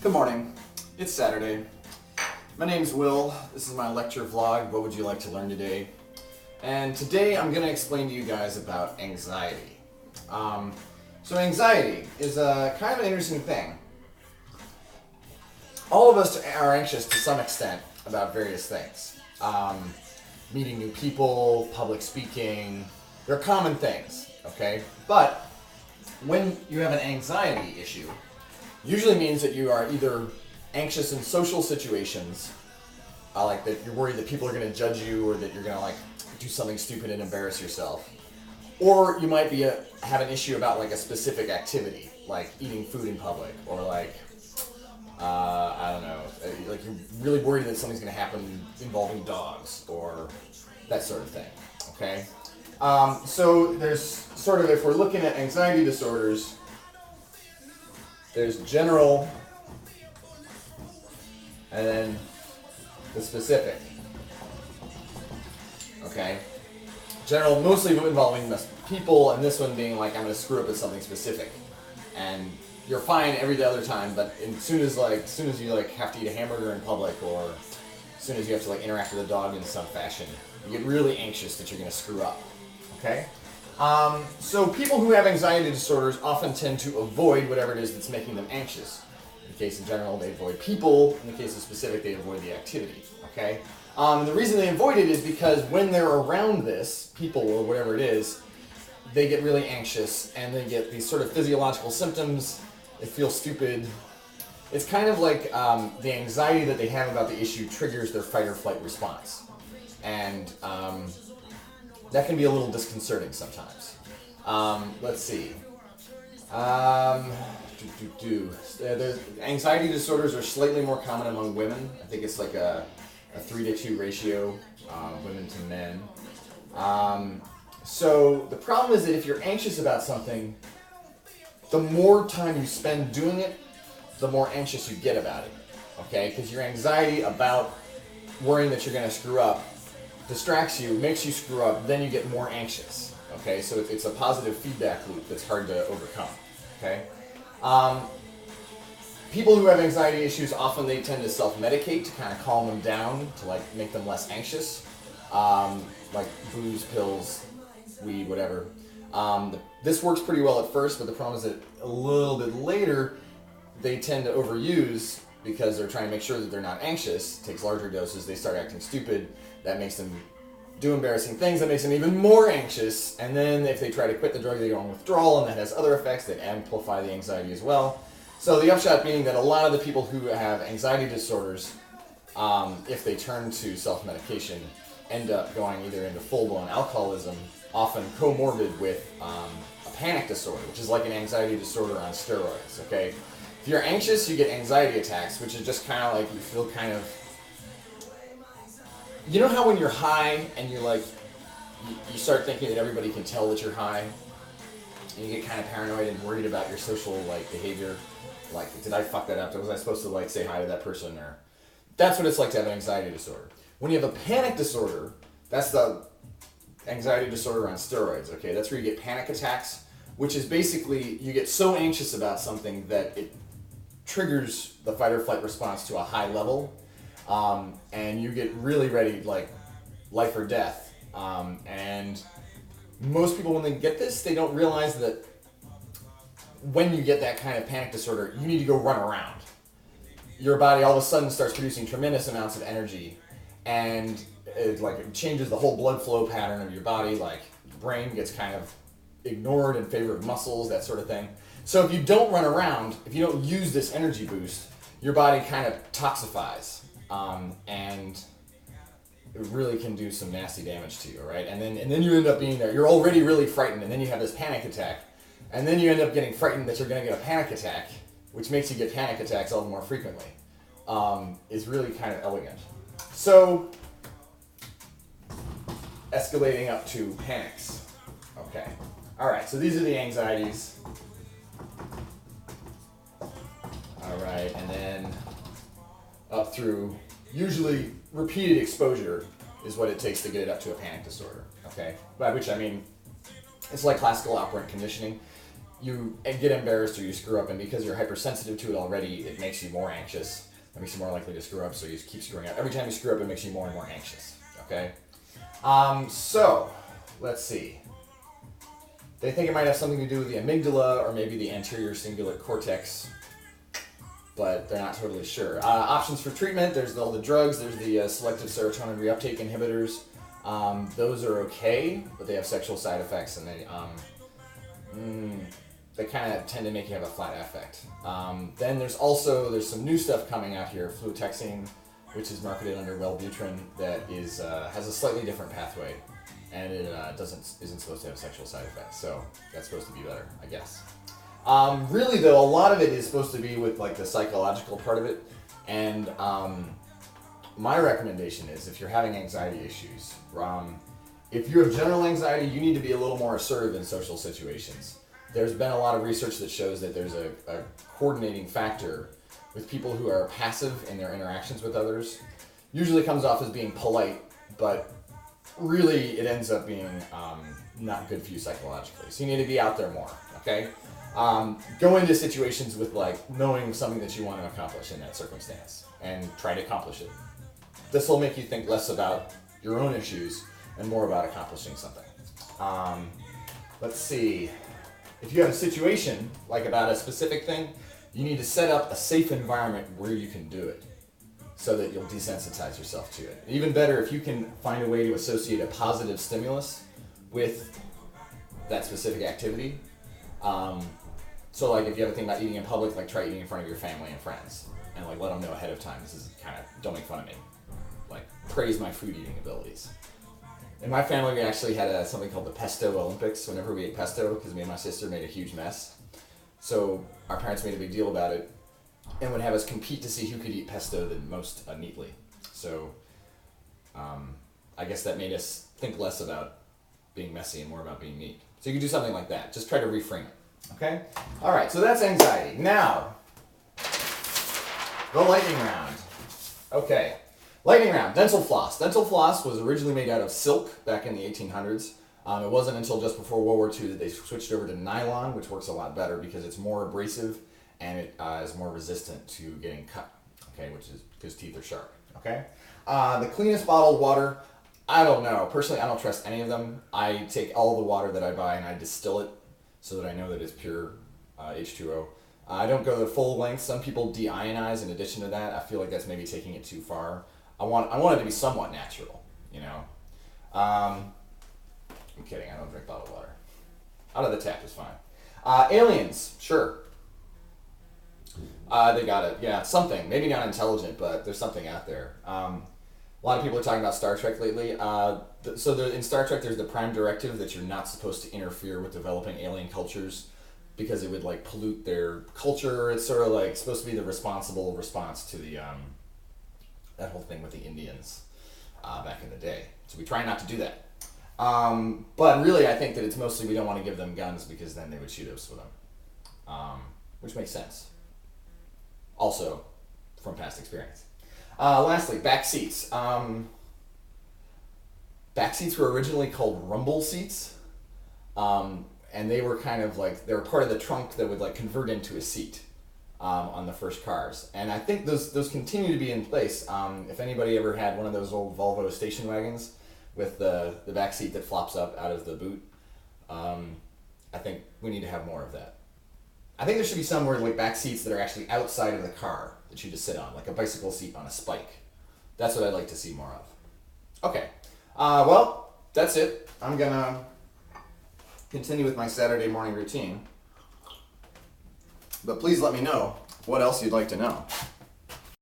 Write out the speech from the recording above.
Good morning. It's Saturday. My name's Will. This is my lecture vlog, What Would You Like to Learn Today? And today I'm going to explain to you guys about anxiety. So anxiety is a kind of an interesting thing. All of us are anxious to some extent about various things. Meeting new people, public speaking, they're common things, okay? But when you have an anxiety issue, usually means that you are either anxious in social situations, like that you're worried that people are going to judge you or that you're going to do something stupid and embarrass yourself. Or you might be have an issue about a specific activity, like eating food in public, or I don't know, you're really worried that something's going to happen involving dogs or that sort of thing, okay? So there's sort of, if we're looking at anxiety disorders, there's general, and then the specific. Okay? General, mostly involving people, and this one being I'm going to screw up at something specific. And you're fine every other time, but as soon as you have to eat a hamburger in public, or as soon as you have to interact with a dog in some fashion, you get really anxious that you're going to screw up. Okay? So people who have anxiety disorders often tend to avoid whatever it is that's making them anxious. In the case of general, they avoid people. In the case of specific, they avoid the activity. Okay? And the reason they avoid it is because when they're around this, people or whatever it is, they get really anxious and they get these sort of physiological symptoms. They feel stupid. It's kind of like the anxiety that they have about the issue triggers their fight or flight response. And that can be a little disconcerting sometimes. Let's see. Anxiety disorders are slightly more common among women. I think it's a 3-to-2 ratio, women to men. So the problem is that if you're anxious about something, the more time you spend doing it, the more anxious you get about it. Okay? Because your anxiety about worrying that you're going to screw up distracts you, makes you screw up, then you get more anxious. Okay, so it's a positive feedback loop that's hard to overcome. Okay, people who have anxiety issues often they tend to self-medicate to kind of calm them down, to make them less anxious, like booze, pills, weed, whatever. This works pretty well at first, but the problem is that a little bit later they tend to overuse because they're trying to make sure that they're not anxious. It takes larger doses, they start acting stupid. That makes them do embarrassing things, that makes them even more anxious, and then if they try to quit the drug, they go on withdrawal, and that has other effects that amplify the anxiety as well. So the upshot being that a lot of the people who have anxiety disorders, if they turn to self-medication, end up going either into full-blown alcoholism, often comorbid with a panic disorder, which is like an anxiety disorder on steroids, okay? If you're anxious, you get anxiety attacks, which is just kind of you feel kind of... You know how when you're high and you're you start thinking that everybody can tell that you're high, and you get kind of paranoid and worried about your social behavior, did I fuck that up? Was I supposed to say hi to that person? Or that's what it's like to have an anxiety disorder. When you have a panic disorder, that's the anxiety disorder on steroids. Okay, that's where you get panic attacks, which is basically you get so anxious about something that it triggers the fight or flight response to a high level. And you get really ready, life or death. And most people, when they get this, they don't realize that when you get that kind of panic disorder, you need to go run around. Your body all of a sudden starts producing tremendous amounts of energy, and it changes the whole blood flow pattern of your body. Your brain gets kind of ignored in favor of muscles, that sort of thing. So if you don't run around, if you don't use this energy boost, your body kind of toxifies. And it really can do some nasty damage to you, right? And then you end up being there. You're already really frightened, and then you have this panic attack, and then you end up getting frightened that you're going to get a panic attack, which makes you get panic attacks all the more frequently. Is really kind of elegant. So, escalating up to panics. Okay. All right. So these are the anxieties. All right, and then up through, usually repeated exposure is what it takes to get it up to a panic disorder, okay? By which I mean, it's like classical operant conditioning. you get embarrassed or you screw up, and because you're hypersensitive to it already, it makes you more anxious. It makes you more likely to screw up, so you keep screwing up. Every time you screw up, it makes you more and more anxious. Okay? So, let's see. They think it might have something to do with the amygdala or maybe the anterior cingulate cortex, but they're not totally sure. Options for treatment, there's all the drugs, there's the selective serotonin reuptake inhibitors. Those are okay, but they have sexual side effects, and they kind of tend to make you have a flat affect. Then there's some new stuff coming out here, fluoxetine, which is marketed under Wellbutrin, that has a slightly different pathway, and it isn't supposed to have sexual side effects, so that's supposed to be better, I guess. Really though, a lot of it is supposed to be with like the psychological part of it, and my recommendation is if you're having anxiety issues, if you have general anxiety, you need to be a little more assertive in social situations. There's been a lot of research that shows that there's a coordinating factor with people who are passive in their interactions with others. Usually comes off as being polite, but really it ends up being not good for you psychologically. So you need to be out there more, okay? Go into situations with like knowing something that you want to accomplish in that circumstance and try to accomplish it. This will make you think less about your own issues and more about accomplishing something. Let's see. If you have a situation like about a specific thing, you need to set up a safe environment where you can do it so that you'll desensitize yourself to it. Even better if you can find a way to associate a positive stimulus with that specific activity. So like if you have a thing about eating in public, like try eating in front of your family and friends and like let them know ahead of time, this is kind of, don't make fun of me. Like praise my food eating abilities. In my family, we actually had something called the Pesto Olympics whenever we ate pesto, because me and my sister made a huge mess. So our parents made a big deal about it and would have us compete to see who could eat pesto the most neatly. So I guess that made us think less about being messy and more about being neat. So you can do something like that. Just try to reframe it. Okay? All right, so that's anxiety. Now, the lightning round. Okay. Lightning round, dental floss. Dental floss was originally made out of silk back in the 1800s. It wasn't until just before World War II that they switched over to nylon, which works a lot better because it's more abrasive and it is more resistant to getting cut, okay, which is because teeth are sharp, okay? The cleanest bottled water, I don't know. Personally, I don't trust any of them. I take all the water that I buy and I distill it so that I know that it's pure H2O. I don't go the full length. Some people deionize in addition to that. I feel like that's maybe taking it too far. I want it to be somewhat natural, you know. I'm kidding. I don't drink bottled water. Out of the tap is fine. Aliens, sure. They got it. Yeah, something. Maybe not intelligent, but there's something out there. A lot of people are talking about Star Trek lately. In Star Trek, there's the Prime Directive that you're not supposed to interfere with developing alien cultures because it would like pollute their culture. It's sort of like supposed to be the responsible response to the that whole thing with the Indians back in the day. So we try not to do that. But really, I think that it's mostly we don't want to give them guns because then they would shoot us with them, which makes sense. Also, from past experience. Lastly, back seats. Back seats were originally called rumble seats, and they were kind of like, they were part of the trunk that would like convert into a seat on the first cars. And I think those continue to be in place. If anybody ever had one of those old Volvo station wagons with the back seat that flops up out of the boot, I think we need to have more of that. I think there should be some where like back seats that are actually outside of the car that you just sit on, like a bicycle seat on a spike. That's what I'd like to see more of. Okay, well, that's it. I'm gonna continue with my Saturday morning routine. But please let me know what else you'd like to know.